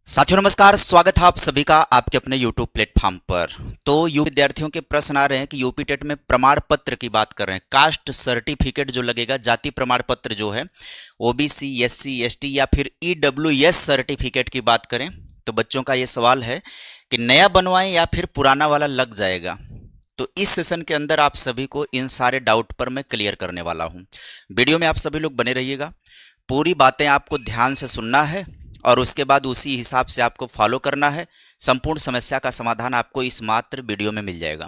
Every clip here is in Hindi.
साथियों नमस्कार, स्वागत है आप सभी का आपके अपने YouTube प्लेटफॉर्म पर। तो यू विद्यार्थियों के प्रश्न आ रहे हैं कि यूपी टेट में प्रमाण पत्र की बात कर रहे हैं। कास्ट सर्टिफिकेट जो लगेगा, जाति प्रमाण पत्र जो है ओबीसी, एससी, एसटी या फिर ईडब्ल्यूएस सर्टिफिकेट की बात करें तो बच्चों का ये सवाल है कि नया बनवाएं या फिर पुराना वाला लग जाएगा। तो इस सेशन के अंदर आप सभी को इन सारे डाउट पर मैं क्लियर करने वाला हूं। वीडियो में आप सभी लोग बने रहिएगा, पूरी बातें आपको ध्यान से सुनना है और उसके बाद उसी हिसाब से आपको फॉलो करना है। संपूर्ण समस्या का समाधान आपको इस मात्र वीडियो में मिल जाएगा।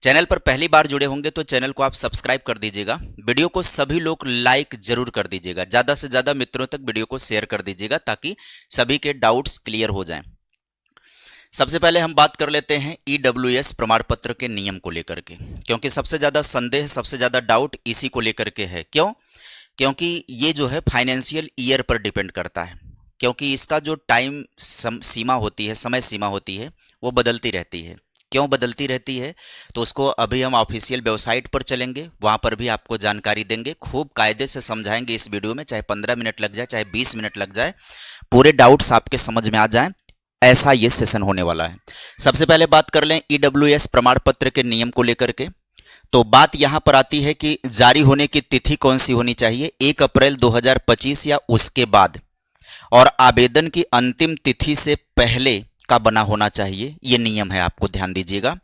चैनल पर पहली बार जुड़े होंगे तो चैनल को आप सब्सक्राइब कर दीजिएगा। वीडियो को सभी लोग लाइक जरूर कर दीजिएगा। ज़्यादा से ज़्यादा मित्रों तक वीडियो को शेयर कर दीजिएगा ताकि सभी के डाउट्स क्लियर हो जाएं। सबसे पहले हम बात कर लेते हैं ईडब्ल्यूएस प्रमाण पत्र के नियम को लेकर के, क्योंकि सबसे ज़्यादा संदेह, सबसे ज़्यादा डाउट इसी को लेकर के है। क्यों? क्योंकि ये जो है फाइनेंशियल ईयर पर डिपेंड करता है, क्योंकि इसका जो टाइम सीमा होती है, समय सीमा होती है, वो बदलती रहती है। क्यों बदलती रहती है? तो उसको अभी हम ऑफिशियल वेबसाइट पर चलेंगे, वहाँ पर भी आपको जानकारी देंगे, खूब कायदे से समझाएंगे इस वीडियो में। चाहे 15 मिनट लग जाए, चाहे 20 मिनट लग जाए, पूरे डाउट्स आपके समझ में आ जाएं, ऐसा ये सेशन होने वाला है। सबसे पहले बात कर लें ईडब्ल्यूएस प्रमाण पत्र के नियम को लेकर के। तो बात यहां पर आती है कि जारी होने की तिथि कौन सी होनी चाहिए, 1 अप्रैल 2025 या उसके बाद, और आवेदन की अंतिम तिथि से पहले का बना होना चाहिए। ये नियम है, आपको ध्यान दीजिएगा।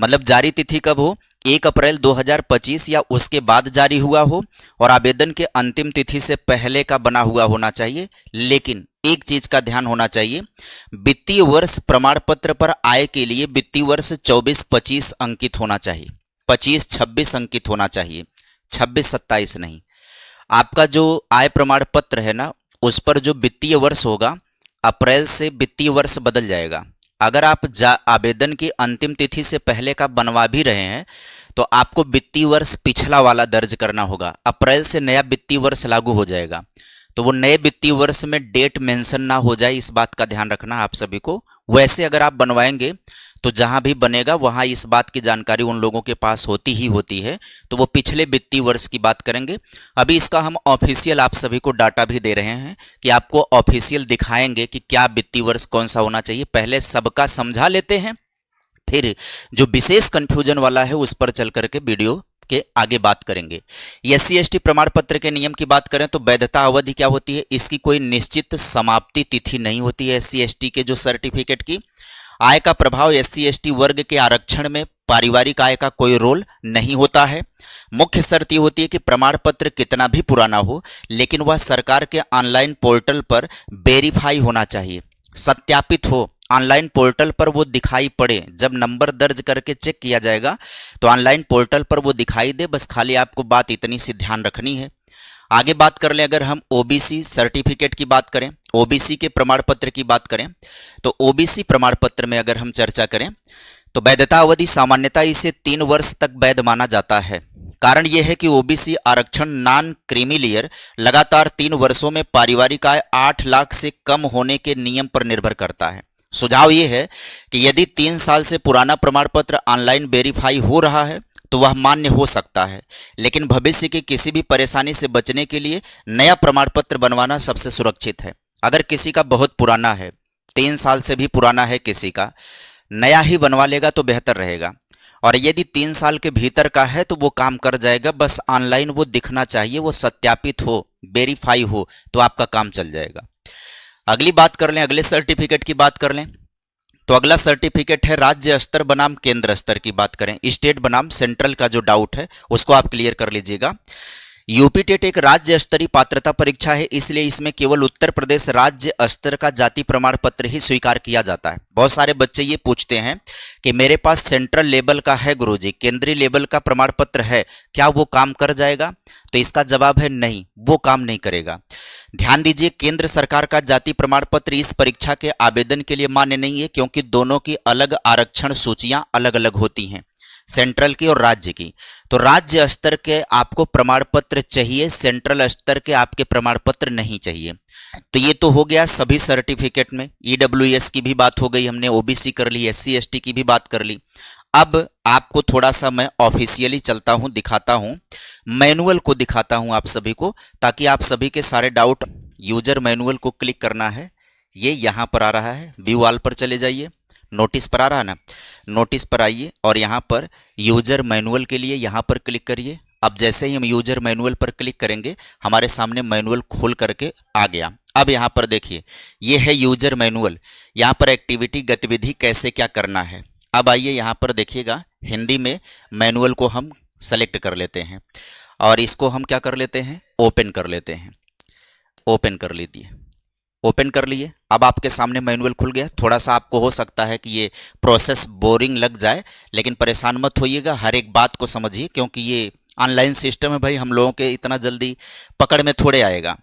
मतलब जारी तिथि कब हो, 1 अप्रैल 2025 या उसके बाद जारी हुआ हो, और आवेदन के अंतिम तिथि से पहले का बना हुआ होना चाहिए। लेकिन एक चीज का ध्यान होना चाहिए, वित्तीय वर्ष प्रमाण पत्र पर आय के लिए वित्तीय वर्ष 24-25 अंकित होना चाहिए, 25-26 अंकित होना चाहिए, 26-27 नहीं। आपका जो आय प्रमाण पत्र है ना, उस पर जो वित्तीय वर्ष होगा, अप्रैल से वित्तीय वर्ष बदल जाएगा। अगर आप आवेदन की अंतिम तिथि से पहले का बनवा भी रहे हैं तो आपको वित्तीय वर्ष पिछला वाला दर्ज करना होगा। अप्रैल से नया वित्तीय वर्ष लागू हो जाएगा, तो वो नए वित्तीय वर्ष में डेट मेंशन ना हो जाए, इस बात का ध्यान रखना आप सभी को। वैसे अगर आप बनवाएंगे तो जहां भी बनेगा वहां इस बात की जानकारी उन लोगों के पास होती ही होती है, तो वो पिछले वित्तीय वर्ष की बात करेंगे। अभी इसका हम ऑफिशियल आप सभी को डाटा भी दे रहे हैं कि आपको ऑफिशियल दिखाएंगे कि क्या वित्तीय वर्ष कौन सा होना चाहिए। पहले सबका समझा लेते हैं, फिर जो विशेष कंफ्यूजन वाला है उस पर चल करके वीडियो के आगे बात करेंगे। एससी एसटी प्रमाण पत्र के नियम की बात करें तो वैधता अवधि क्या होती है, इसकी कोई निश्चित समाप्ति तिथि नहीं होती है। एससी एसटी के जो सर्टिफिकेट की आय का प्रभाव एससी एसटी वर्ग के आरक्षण में पारिवारिक आय का कोई रोल नहीं होता है। मुख्य शर्त यह होती है कि प्रमाण पत्र कितना भी पुराना हो, लेकिन वह सरकार के ऑनलाइन पोर्टल पर वेरीफाई होना चाहिए, सत्यापित हो। ऑनलाइन पोर्टल पर वो दिखाई पड़े, जब नंबर दर्ज करके चेक किया जाएगा तो ऑनलाइन पोर्टल पर वो दिखाई दे। बस खाली आपको बात इतनी सी ध्यान रखनी है। आगे बात कर लें, अगर हम ओबीसी सर्टिफिकेट की बात करें, ओबीसी के प्रमाण पत्र की बात करें, तो ओबीसी प्रमाण पत्र में अगर हम चर्चा करें तो वैधता अवधि सामान्यतः इसे 3 वर्ष तक वैध माना जाता है। कारण यह है कि ओबीसी आरक्षण नॉन क्रीमीलियर लगातार 3 वर्षों में पारिवारिक आय 8 लाख से कम होने के नियम पर निर्भर करता है। सुझाव यह है कि यदि 3 साल से पुराना प्रमाण पत्र ऑनलाइन वेरीफाई हो रहा है तो वह मान्य हो सकता है, लेकिन भविष्य की किसी भी परेशानी से बचने के लिए नया प्रमाण पत्र बनवाना सबसे सुरक्षित है। अगर किसी का बहुत पुराना है, 3 साल से भी पुराना है किसी का, नया ही बनवा लेगा तो बेहतर रहेगा। और यदि 3 साल के भीतर का है तो वो काम कर जाएगा, बस ऑनलाइन वो दिखना चाहिए, वो सत्यापित हो, वेरीफाई हो, तो आपका काम चल जाएगा। अगली बात कर लें, अगले सर्टिफिकेट की बात कर लें तो अगला सर्टिफिकेट है राज्य स्तर बनाम केंद्र स्तर की बात करें, स्टेट बनाम सेंट्रल का जो डाउट है उसको आप क्लियर कर लीजिएगा। यूपी टेट एक राज्य स्तरीय पात्रता परीक्षा है, इसलिए इसमें केवल उत्तर प्रदेश राज्य स्तर का जाति प्रमाण पत्र ही स्वीकार किया जाता है। बहुत सारे बच्चे ये पूछते हैं कि मेरे पास सेंट्रल लेवल का है गुरुजी, केंद्रीय लेवल का प्रमाण पत्र है, क्या वो काम कर जाएगा? तो इसका जवाब है नहीं, वो काम नहीं करेगा। ध्यान दीजिए, केंद्र सरकार का जाति प्रमाण पत्र इस परीक्षा के आवेदन के लिए मान्य नहीं है, क्योंकि दोनों की अलग आरक्षण सूचियां अलग अलग होती हैं, सेंट्रल की और राज्य की। तो राज्य स्तर के आपको प्रमाण पत्र चाहिए, सेंट्रल स्तर के आपके प्रमाण पत्र नहीं चाहिए। तो ये तो हो गया सभी सर्टिफिकेट में। ईडब्ल्यूएस की भी बात हो गई, हमने ओबीसी कर ली, एससी एसटी की भी बात कर ली। अब आपको थोड़ा सा मैं ऑफिशियली चलता हूं, दिखाता हूं, मैनुअल को दिखाता हूं आप सभी को, ताकि आप सभी के सारे डाउट, यूजर मैनुअल को क्लिक करना है, ये यहाँ पर आ रहा है, व्यू ऑल पर चले जाइए, नोटिस पर आ रहा है ना, नोटिस पर आइए और यहाँ पर यूजर मैनुअल के लिए यहाँ पर क्लिक करिए। अब जैसे ही हम यूजर मैनुअल पर क्लिक करेंगे हमारे सामने मैनुअल खोल करके आ गया। अब यहाँ पर देखिए ये है यूजर मैनुअल, यहाँ पर एक्टिविटी गतिविधि कैसे क्या करना है। अब आइए यहाँ पर देखिएगा हिंदी में मैनुअल को हम सेलेक्ट कर लेते हैं और इसको हम क्या कर लेते हैं, ओपन कर लेते हैं। ओपन कर लीजिए, ओपन कर लिए। अब आपके सामने मैनुअल खुल गया। थोड़ा सा आपको हो सकता है कि ये प्रोसेस बोरिंग लग जाए, लेकिन परेशान मत होइएगा, हर एक बात को समझिए, क्योंकि ये ऑनलाइन सिस्टम है भाई, हम लोगों के इतना जल्दी पकड़ में थोड़े आएगा।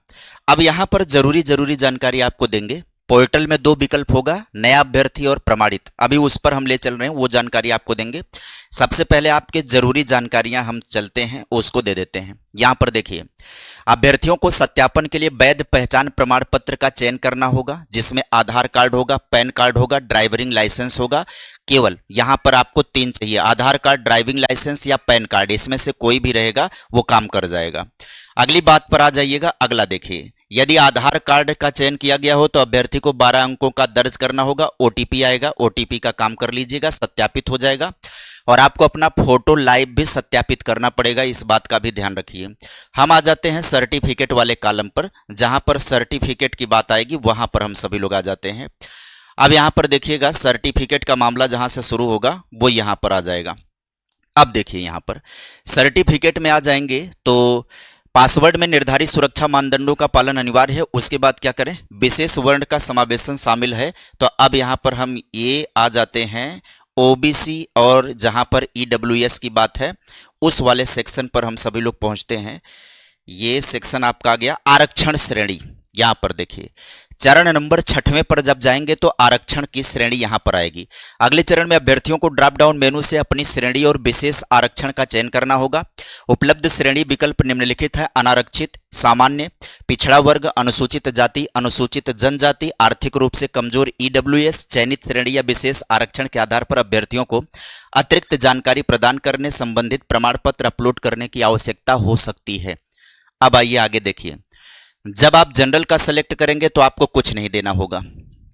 अब यहाँ पर जरूरी जानकारी आपको देंगे। पोर्टल में 2 विकल्प होगा, नया अभ्यर्थी और प्रमाणित। अभी उस पर हम ले चल रहे हैं, वो जानकारी आपको देंगे। सबसे पहले आपके जरूरी जानकारियां हम चलते हैं, उसको दे देते हैं। यहां पर देखिए अभ्यर्थियों को सत्यापन के लिए वैध पहचान प्रमाण पत्र का चयन करना होगा, जिसमें आधार कार्ड होगा, पैन कार्ड होगा, ड्राइविंग लाइसेंस होगा। केवल यहां पर आपको 3 चाहिए, आधार कार्ड, ड्राइविंग लाइसेंस या पैन कार्ड, इसमें से कोई भी रहेगा वो काम कर जाएगा। अगली बात पर आ जाइएगा। अगला देखिए, यदि आधार कार्ड का चयन किया गया हो तो अभ्यर्थी को 12 अंकों का दर्ज करना होगा, ओटीपी आएगा, ओटीपी का काम कर लीजिएगा, सत्यापित हो जाएगा। और आपको अपना फोटो लाइव भी सत्यापित करना पड़ेगा, इस बात का भी ध्यान रखिए। हम आ जाते हैं सर्टिफिकेट वाले कॉलम पर, जहां पर सर्टिफिकेट की बात आएगी वहां पर हम सभी लोग आ जाते हैं। अब यहां पर देखिएगा सर्टिफिकेट का मामला जहां से शुरू होगा वो यहां पर आ जाएगा। अब देखिए यहां पर सर्टिफिकेट में आ जाएंगे तो पासवर्ड में निर्धारित सुरक्षा मानदंडों का पालन अनिवार्य है। उसके बाद क्या करें, विशेष वर्ण का समावेशन शामिल है। तो अब यहां पर हम ये आ जाते हैं ओबीसी, और जहां पर ईडब्ल्यूएस की बात है उस वाले सेक्शन पर हम सभी लोग पहुंचते हैं। ये सेक्शन आपका आ गया आरक्षण श्रेणी। यहां पर देखिए चरण नंबर 6वें पर जब जाएंगे तो आरक्षण की श्रेणी यहां पर आएगी। अगले चरण में अभ्यर्थियों को ड्रॉप डाउन मेनू से अपनी श्रेणी और विशेष आरक्षण का चयन करना होगा। उपलब्ध श्रेणी विकल्प निम्नलिखित है: अनारक्षित, सामान्य, पिछड़ा वर्ग, अनुसूचित जाति, अनुसूचित जनजाति, आर्थिक रूप से कमजोर ईडब्ल्यूएस। चयनित श्रेणी या विशेष आरक्षण के आधार पर अभ्यर्थियों को अतिरिक्त जानकारी प्रदान करने, संबंधित प्रमाण पत्र अपलोड करने की आवश्यकता हो सकती है। अब आइए आगे देखिए, जब आप जनरल का सेलेक्ट करेंगे तो आपको कुछ नहीं देना होगा।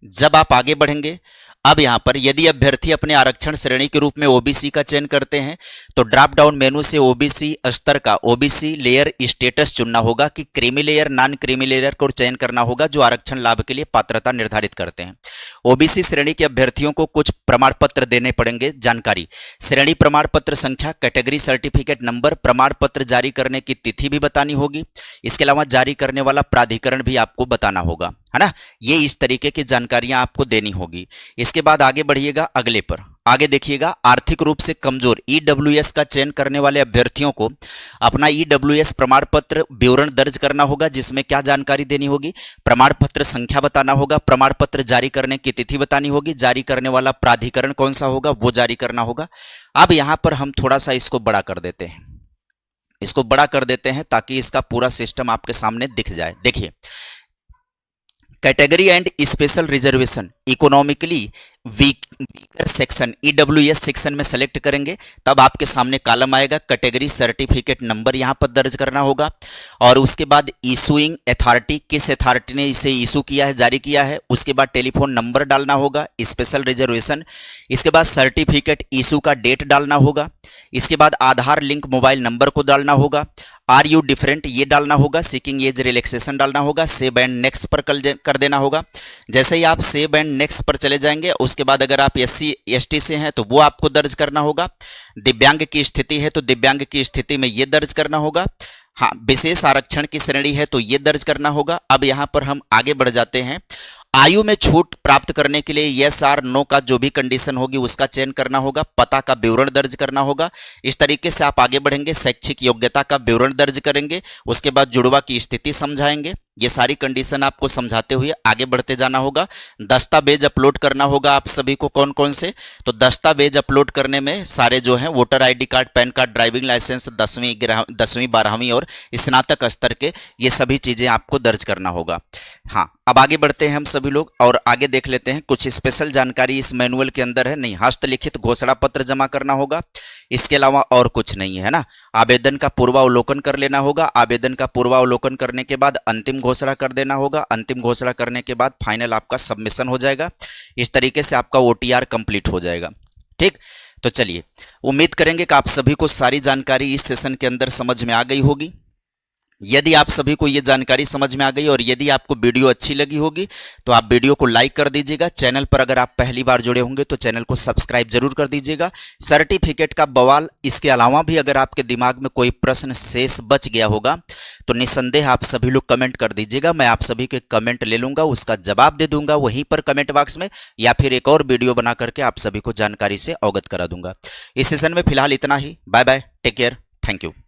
जब आप आगे बढ़ेंगे, अब यहां पर यदि अभ्यर्थी अपने आरक्षण श्रेणी के रूप में ओबीसी का चयन करते हैं तो ड्रॉप डाउन मेनू से ओबीसी स्तर का, ओबीसी लेयर स्टेटस चुनना होगा कि creamy layer, non creamy layer को चयन करना होगा जो आरक्षण लाभ के लिए पात्रता निर्धारित करते हैं। ओबीसी श्रेणी के अभ्यर्थियों को कुछ प्रमाण पत्र देने पड़ेंगे। जानकारी: श्रेणी प्रमाण पत्र संख्या, कैटेगरी सर्टिफिकेट नंबर, प्रमाण पत्र जारी करने की तिथि भी बतानी होगी। इसके अलावा जारी करने वाला प्राधिकरण भी आपको बताना होगा, है ना। ये इस तरीके की जानकारियां आपको देनी होगी। इसके बाद आगे बढ़िएगा अगले पर। आगे देखिएगा आर्थिक रूप से कमजोर ईडब्ल्यूएस का चयन करने वाले अभ्यर्थियों को अपना ईडब्ल्यूएस प्रमाण पत्र विवरण दर्ज करना होगा, जिसमें क्या जानकारी देनी होगी, प्रमाण पत्र संख्या बताना होगा, प्रमाण पत्र जारी करने की तिथि बतानी होगी, जारी करने वाला प्राधिकरण कौन सा होगा वो जारी करना होगा। अब यहां पर हम थोड़ा सा इसको बड़ा कर देते हैं, इसको बड़ा कर देते हैं ताकि इसका पूरा सिस्टम आपके सामने दिख जाए। देखिए, category and special reservation economically weaker section EWS section में सेलेक्ट करेंगे, तब आपके सामने कॉलम आएगा, कैटेगरी सर्टिफिकेट नंबर यहां पर दर्ज करना होगा। और उसके बाद इशूइंग अथॉरिटी, किस अथॉरिटी ने इसे इशू किया है, जारी किया है। उसके बाद टेलीफोन नंबर डालना होगा, स्पेशल रिजर्वेशन। इसके बाद सर्टिफिकेट इशू का डेट डालना होगा। इसके बाद आधार लिंक मोबाइल नंबर को डालना होगा। आर यू डिफरेंट ये डालना होगा, सीकिंग एज रिलैक्सेशन डालना होगा, सेव एंड नेक्स्ट पर कर देना होगा। जैसे ही आप सेव एंड नेक्स्ट पर चले जाएंगे, उसके बाद अगर आप एससी एसटी से हैं तो वो आपको दर्ज करना होगा। दिव्यांग की स्थिति है तो दिव्यांग की स्थिति में ये दर्ज करना होगा। हाँ, विशेष आरक्षण की श्रेणी है तो ये दर्ज करना होगा। अब यहां पर हम आगे बढ़ जाते हैं। आयु में छूट प्राप्त करने के लिए यस आर नो का जो भी कंडीशन होगी उसका चयन करना होगा। पता का विवरण दर्ज करना होगा। इस तरीके से आप आगे बढ़ेंगे, शैक्षिक योग्यता का विवरण दर्ज करेंगे। उसके बाद जुड़वा की स्थिति समझाएंगे। ये सारी कंडीशन आपको समझाते हुए आगे बढ़ते जाना होगा। दस्तावेज अपलोड करना होगा आप सभी को, कौन कौन से, तो दस्तावेज अपलोड करने में सारे जो हैं voter ID card, pan card, driving licence, 10वीं 12वीं और स्नातक स्तर के, ये सभी चीजें आपको दर्ज करना होगा। हाँ, अब आगे बढ़ते हैं हम सभी लोग और आगे देख लेते हैं, कुछ स्पेशल जानकारी इस मैनुअल के अंदर है नहीं। हस्तलिखित घोषणा पत्र जमा करना होगा, इसके अलावा और कुछ नहीं है ना। आवेदन का पूर्वावलोकन कर लेना होगा, आवेदन का पूर्वावलोकन करने के बाद अंतिम घोषणा कर देना होगा, अंतिम घोषणा करने के बाद फाइनल आपका सबमिशन हो जाएगा। इस तरीके से आपका OTR कंप्लीट हो जाएगा। ठीक, तो चलिए, उम्मीद करेंगे कि आप सभी को सारी जानकारी इस सेशन के अंदर समझ में आ गई होगी। यदि आप सभी को ये जानकारी समझ में आ गई और यदि आपको वीडियो अच्छी लगी होगी तो आप वीडियो को लाइक कर दीजिएगा। चैनल पर अगर आप पहली बार जुड़े होंगे तो चैनल को सब्सक्राइब जरूर कर दीजिएगा। सर्टिफिकेट का बवाल, इसके अलावा भी अगर आपके दिमाग में कोई प्रश्न शेष बच गया होगा तो निसंदेह आप सभी लोग कमेंट कर दीजिएगा। मैं आप सभी के कमेंट ले लूंगा, उसका जवाब दे दूंगा वहीं पर कमेंट बॉक्स में, या फिर एक और वीडियो बना करके आप सभी को जानकारी से अवगत करा दूंगा। इस सेशन में फिलहाल इतना ही। Bye bye, take care, thank you.